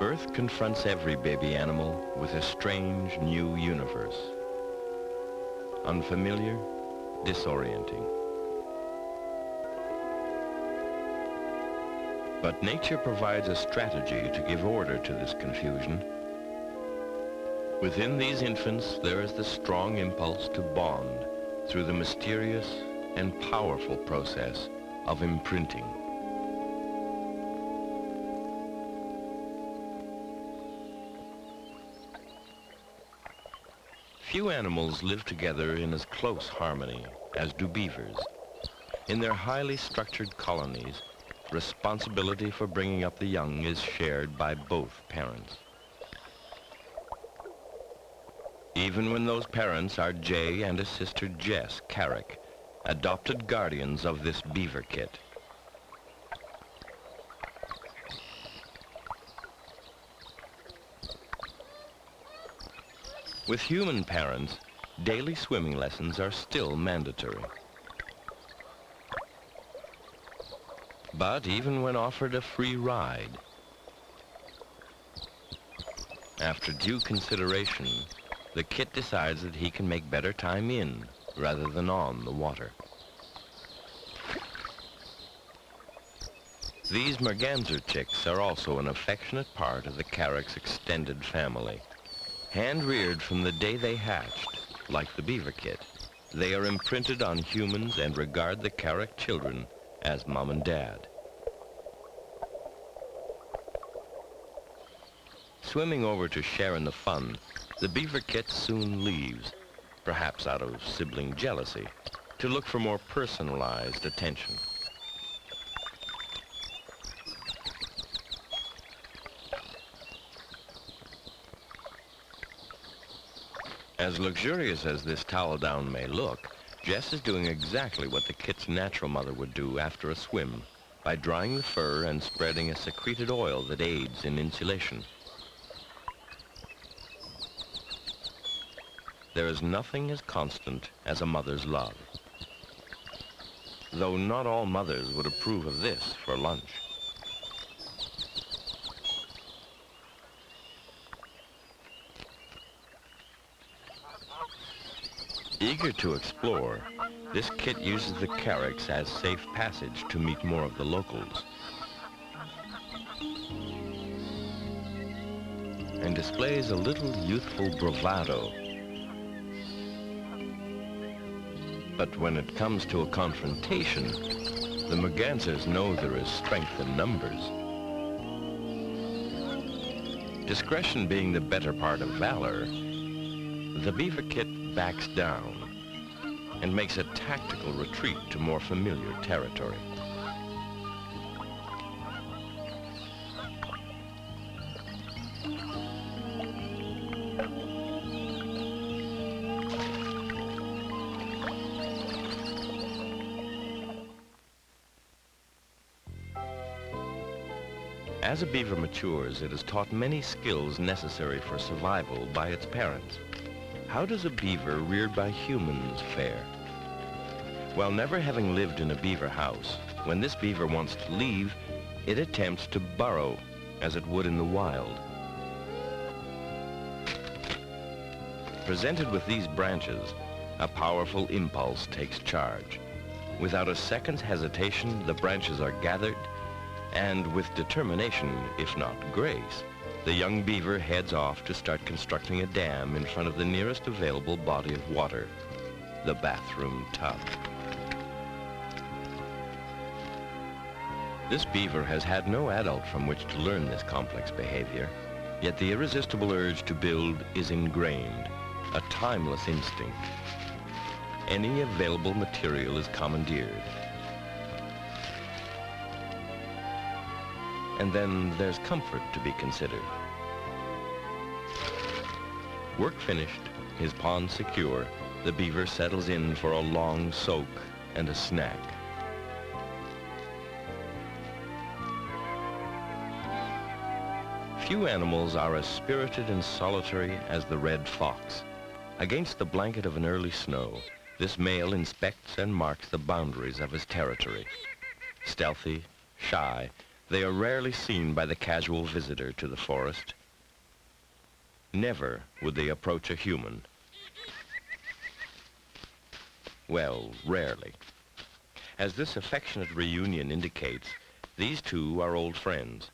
Birth confronts every baby animal with a strange new universe. Unfamiliar, disorienting. But nature provides a strategy to give order to this confusion. Within these infants, there is the strong impulse to bond through the mysterious and powerful process of imprinting. Few animals live together in as close harmony as do beavers. In their highly structured colonies, responsibility for bringing up the young is shared by both parents. Even when those parents are Jay and his sister Jess Carrick, adopted guardians of this beaver kit. With human parents, daily swimming lessons are still mandatory. But even when offered a free ride, after due consideration, the kit decides that he can make better time in rather than on the water. These merganser chicks are also an affectionate part of the Carrick's extended family. Hand-reared from the day they hatched, like the beaver kit, they are imprinted on humans and regard the Carrick children as mom and dad. Swimming over to share in the fun, the beaver kit soon leaves, perhaps out of sibling jealousy, to look for more personalized attention. As luxurious as this towel down may look, Jess is doing exactly what the kit's natural mother would do after a swim, by drying the fur and spreading a secreted oil that aids in insulation. There is nothing as constant as a mother's love, though not all mothers would approve of this for lunch. Eager to explore, this kit uses the Carricks as safe passage to meet more of the locals, and displays a little youthful bravado. But when it comes to a confrontation, the mergansers know there is strength in numbers. Discretion being the better part of valor, the beaver kit backs down and makes a tactical retreat to more familiar territory. As a beaver matures, it is taught many skills necessary for survival by its parents. How does a beaver reared by humans fare? While never having lived in a beaver house, when this beaver wants to leave, it attempts to burrow as it would in the wild. Presented with these branches, a powerful impulse takes charge. Without a second's hesitation, the branches are gathered, and with determination, if not grace, the young beaver heads off to start constructing a dam in front of the nearest available body of water, the bathroom tub. This beaver has had no adult from which to learn this complex behavior, yet the irresistible urge to build is ingrained, a timeless instinct. Any available material is commandeered. And then there's comfort to be considered. Work finished, his pond secure, the beaver settles in for a long soak and a snack. Few animals are as spirited and solitary as the red fox. Against the blanket of an early snow, this male inspects and marks the boundaries of his territory. Stealthy, shy, They are rarely seen by the casual visitor to the forest. Never would they approach a human. Well, rarely. As this affectionate reunion indicates, these two are old friends.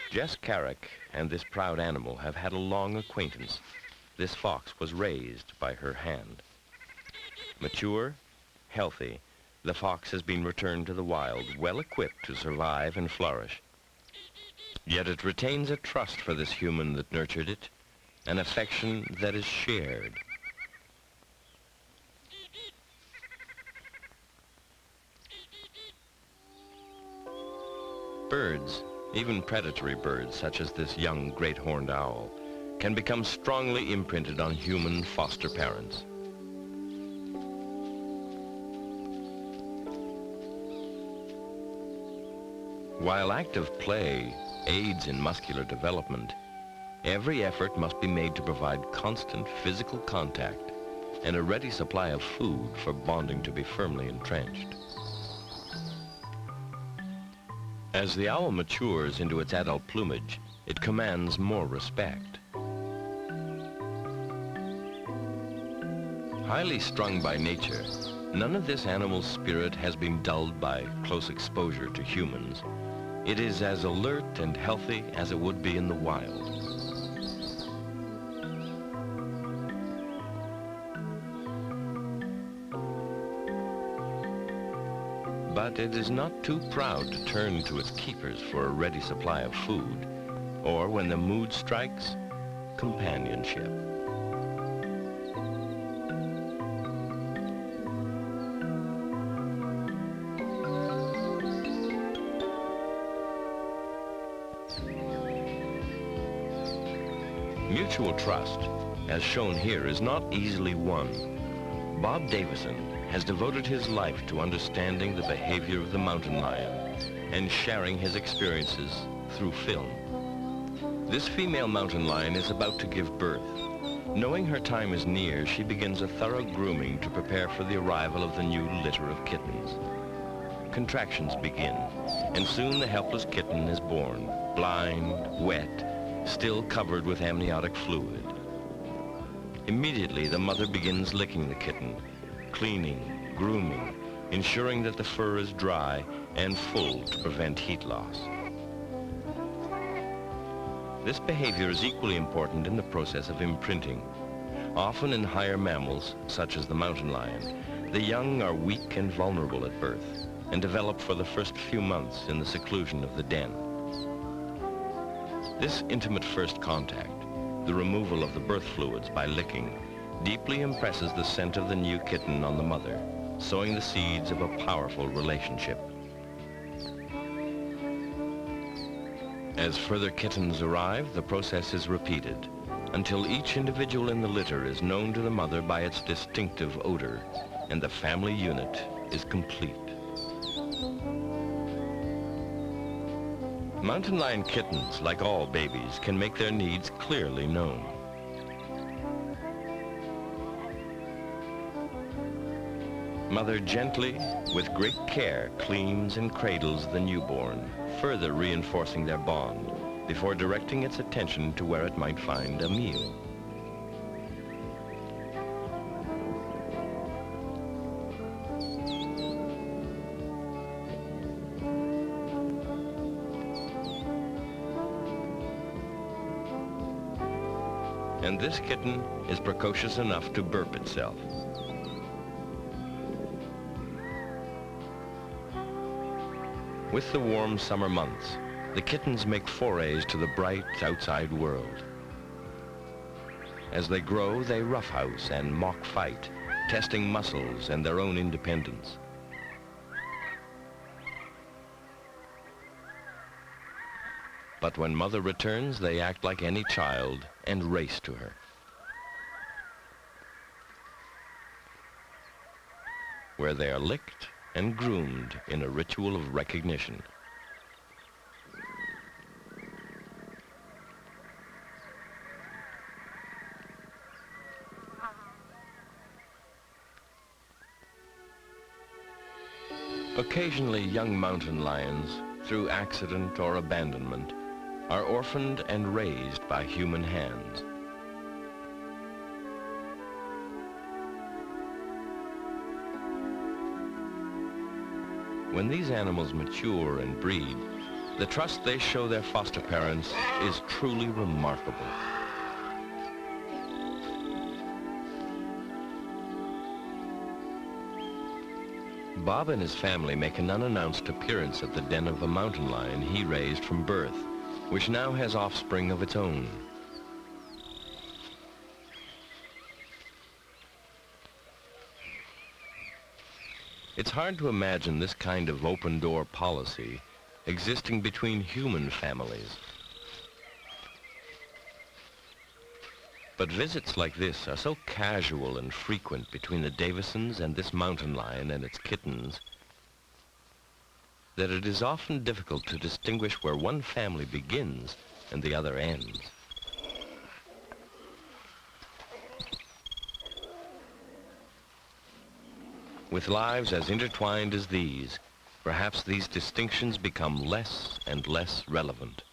Jess Carrick and this proud animal have had a long acquaintance. This fox was raised by her hand. Mature, healthy, the fox has been returned to the wild, well equipped to survive and flourish. Yet it retains a trust for this human that nurtured it, an affection that is shared. Birds, even predatory birds such as this young great horned owl, can become strongly imprinted on human foster parents. While active play aids in muscular development, every effort must be made to provide constant physical contact and a ready supply of food for bonding to be firmly entrenched. As the owl matures into its adult plumage, it commands more respect. Highly strung by nature, none of this animal's spirit has been dulled by close exposure to humans. It is as alert and healthy as it would be in the wild. But it is not too proud to turn to its keepers for a ready supply of food, or when the mood strikes, companionship. Mutual trust, as shown here, is not easily won. Bob Davison has devoted his life to understanding the behavior of the mountain lion and sharing his experiences through film. This female mountain lion is about to give birth. Knowing her time is near, she begins a thorough grooming to prepare for the arrival of the new litter of kittens. Contractions begin, and soon the helpless kitten is born, blind, wet, still covered with amniotic fluid. Immediately, the mother begins licking the kitten, cleaning, grooming, ensuring that the fur is dry and full to prevent heat loss. This behavior is equally important in the process of imprinting. Often in higher mammals, such as the mountain lion, the young are weak and vulnerable at birth and develop for the first few months in the seclusion of the den. This intimate first contact, the removal of the birth fluids by licking, deeply impresses the scent of the new kitten on the mother, sowing the seeds of a powerful relationship. As further kittens arrive, the process is repeated until each individual in the litter is known to the mother by its distinctive odor, and the family unit is complete. Mountain lion kittens, like all babies, can make their needs clearly known. Mother gently, with great care, cleans and cradles the newborn, further reinforcing their bond, before directing its attention to where it might find a meal. And this kitten is precocious enough to burp itself. With the warm summer months, the kittens make forays to the bright outside world. As they grow, they roughhouse and mock fight, testing muscles and their own independence. But when mother returns, they act like any child and race to her. Where they are licked and groomed in a ritual of recognition. Occasionally, young mountain lions through accident or abandonment, are orphaned and raised by human hands. When these animals mature and breed, the trust they show their foster parents is truly remarkable. Bob and his family make an unannounced appearance at the den of a mountain lion he raised from birth, which now has offspring of its own. It's hard to imagine this kind of open-door policy existing between human families. But visits like this are so casual and frequent between the Davisons and this mountain lion and its kittens that it is often difficult to distinguish where one family begins and the other ends. With lives as intertwined as these, perhaps these distinctions become less and less relevant.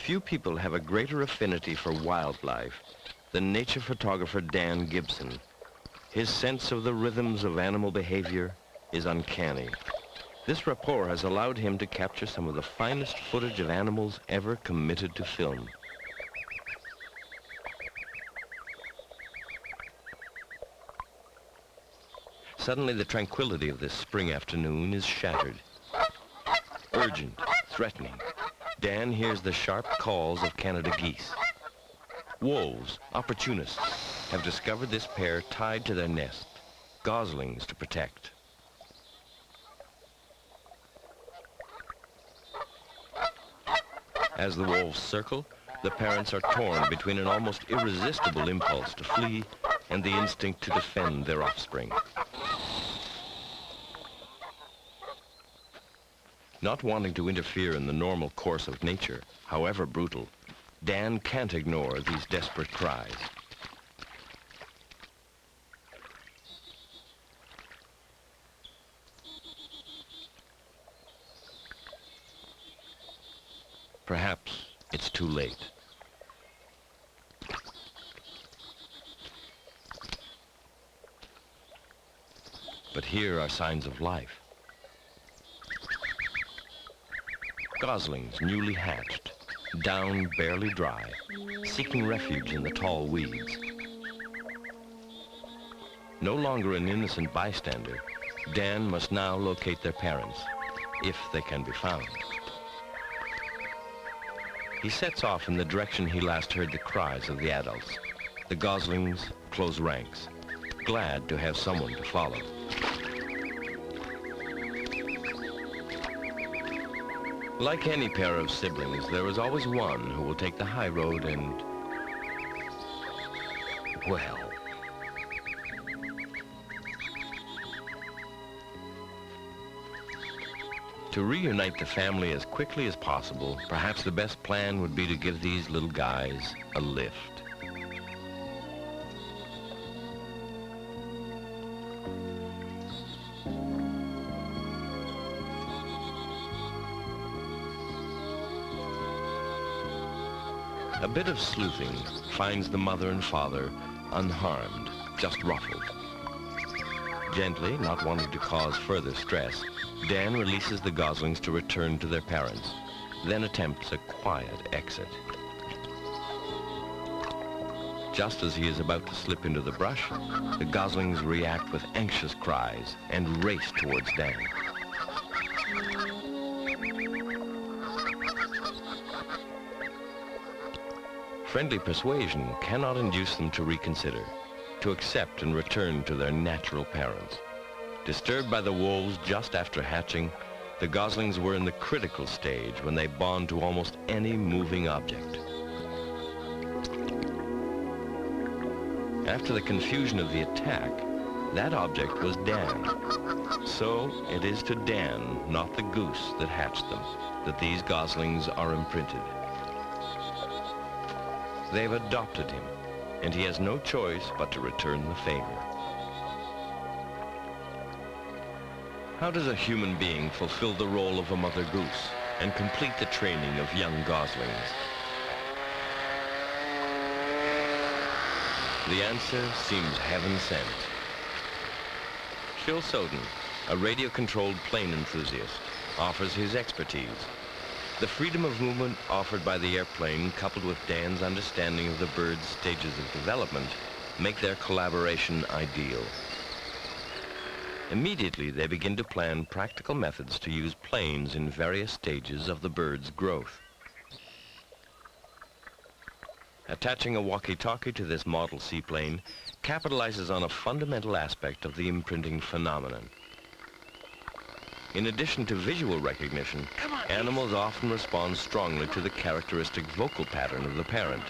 Few people have a greater affinity for wildlife than nature photographer Dan Gibson. His sense of the rhythms of animal behavior is uncanny. This rapport has allowed him to capture some of the finest footage of animals ever committed to film. Suddenly, the tranquility of this spring afternoon is shattered. Urgent, threatening, Dan hears the sharp calls of Canada geese. Wolves, opportunists, have discovered this pair tied to their nest, goslings to protect. As the wolves circle, the parents are torn between an almost irresistible impulse to flee and the instinct to defend their offspring. Not wanting to interfere in the normal course of nature, however brutal, Dan can't ignore these desperate cries. Perhaps it's too late. But here are signs of life. Goslings newly hatched, down barely dry, seeking refuge in the tall weeds. No longer an innocent bystander, Dan must now locate their parents, if they can be found. He sets off in the direction he last heard the cries of the adults. The goslings close ranks, glad to have someone to follow. Like any pair of siblings, there is always one who will take the high road and, well, to reunite the family as quickly as possible, perhaps the best plan would be to give these little guys a lift. A bit of sleuthing finds the mother and father unharmed, just ruffled. Gently, not wanting to cause further stress, Dan releases the goslings to return to their parents, then attempts a quiet exit. Just as he is about to slip into the brush, the goslings react with anxious cries and race towards Dan. Friendly persuasion cannot induce them to reconsider, to accept and return to their natural parents. Disturbed by the wolves just after hatching, the goslings were in the critical stage when they bond to almost any moving object. After the confusion of the attack, that object was Dan. So it is to Dan, not the goose that hatched them, that these goslings are imprinted. They've adopted him, and he has no choice but to return the favor. How does a human being fulfill the role of a mother goose and complete the training of young goslings? The answer seems heaven-sent. Phil Soden, a radio-controlled plane enthusiast, offers his expertise. The freedom of movement offered by the airplane, coupled with Dan's understanding of the bird's stages of development, make their collaboration ideal. Immediately, they begin to plan practical methods to use planes in various stages of the bird's growth. Attaching a walkie-talkie to this model seaplane capitalizes on a fundamental aspect of the imprinting phenomenon. In addition to visual recognition, animals often respond strongly to the characteristic vocal pattern of the parent.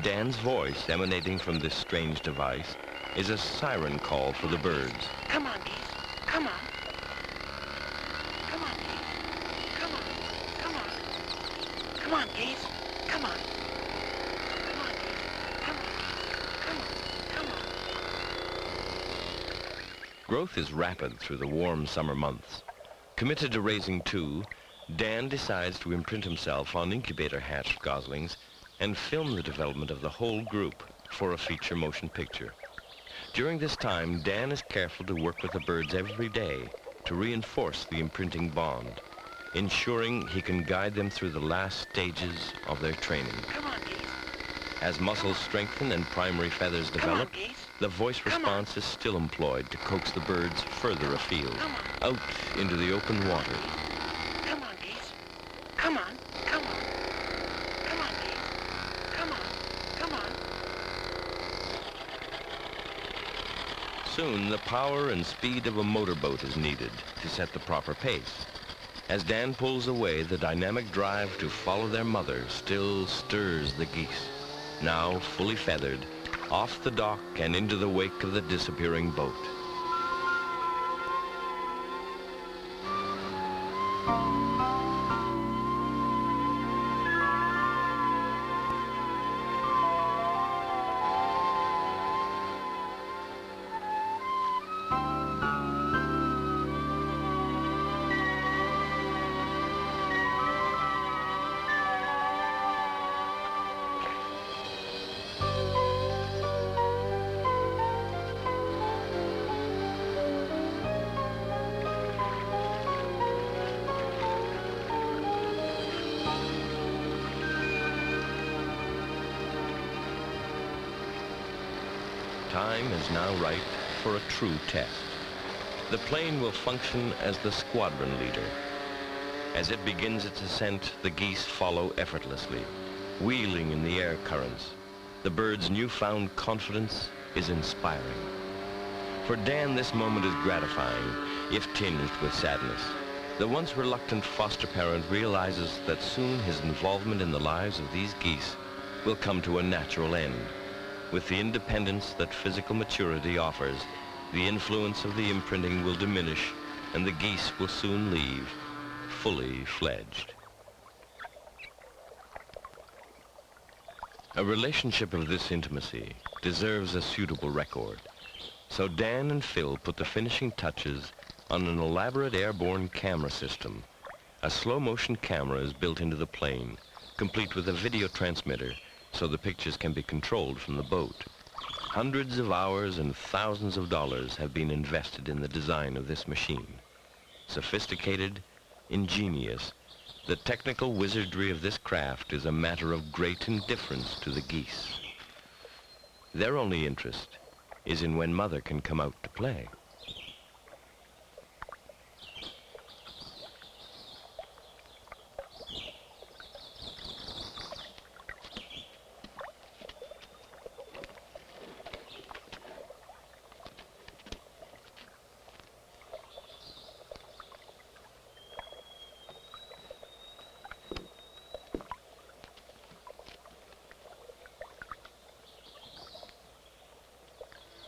Dan's voice, emanating from this strange device, is a siren call for the birds. Come on, geese. Come on. Come on, geese. Come on. Come on. Come on, geese. Come on. Come on, geese. Come on. Come on. Come on. Growth is rapid through the warm summer months. Committed to raising two, Dan decides to imprint himself on incubator-hatched goslings and film the development of the whole group for a feature motion picture. During this time, Dan is careful to work with the birds every day to reinforce the imprinting bond, ensuring he can guide them through the last stages of their training. Come on, geese. As muscles strengthen and primary feathers develop, Come on, geese. the voice response is still employed to coax the birds further afield, out into the open water. Come on, geese. Come on. Come on. Come on, geese. Come on. Come on. Soon, the power and speed of a motorboat is needed to set the proper pace. As Dan pulls away, the dynamic drive to follow their mother still stirs the geese, now fully feathered, off the dock and into the wake of the disappearing boat. Time is now right for a true test. The plane will function as the squadron leader. As it begins its ascent, the geese follow effortlessly, wheeling in the air currents. The bird's newfound confidence is inspiring. For Dan, this moment is gratifying, if tinged with sadness. The once reluctant foster parent realizes that soon his involvement in the lives of these geese will come to a natural end. With the independence that physical maturity offers, the influence of the imprinting will diminish and the geese will soon leave, fully fledged. A relationship of this intimacy deserves a suitable record. So Dan and Phil put the finishing touches on an elaborate airborne camera system. A slow-motion camera is built into the plane, complete with a video transmitter, so the pictures can be controlled from the boat. Hundreds of hours and thousands of dollars have been invested in the design of this machine. Sophisticated, ingenious, the technical wizardry of this craft is a matter of great indifference to the geese. Their only interest is in when mother can come out to play.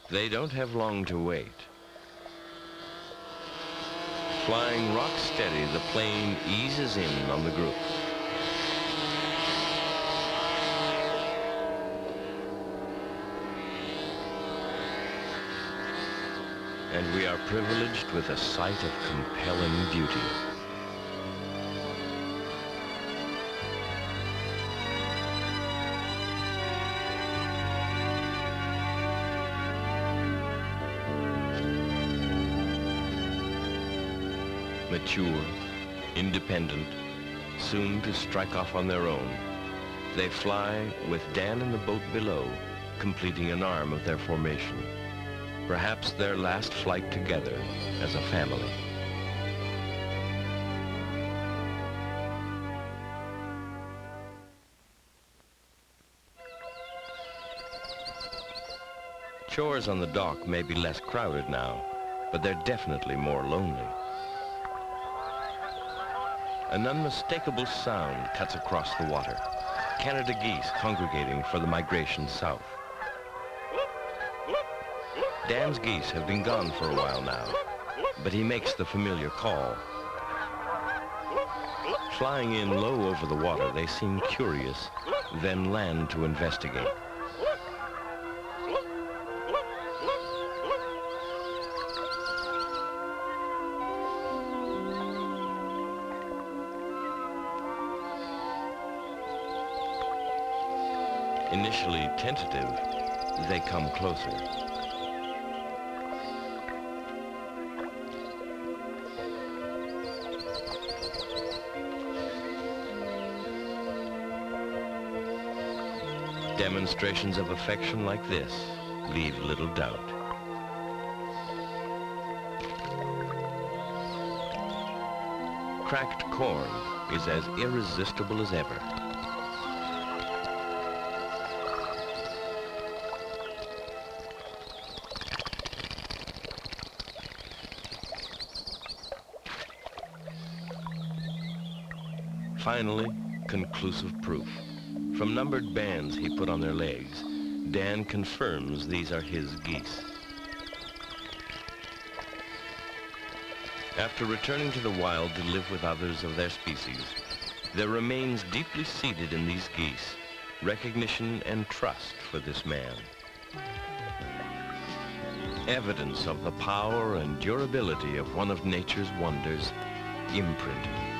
They don't have long to wait. Flying rock steady, the plane eases in on the group. And we are privileged with a sight of compelling beauty. Mature, independent, soon to strike off on their own, they fly with Dan in the boat below, completing an arm of their formation. Perhaps their last flight together as a family. Chores on the dock may be less crowded now, but they're definitely more lonely. An unmistakable sound cuts across the water. Canada geese congregating for the migration south. Dan's geese have been gone for a while now, but he makes the familiar call. Flying in low over the water, they seem curious, then land to investigate. Initially tentative, they come closer. Demonstrations of affection like this leave little doubt. Cracked corn is as irresistible as ever. Finally, conclusive proof. From numbered bands he put on their legs, Dan confirms these are his geese. After returning to the wild to live with others of their species, there remains deeply seated in these geese recognition and trust for this man. Evidence of the power and durability of one of nature's wonders, imprinting.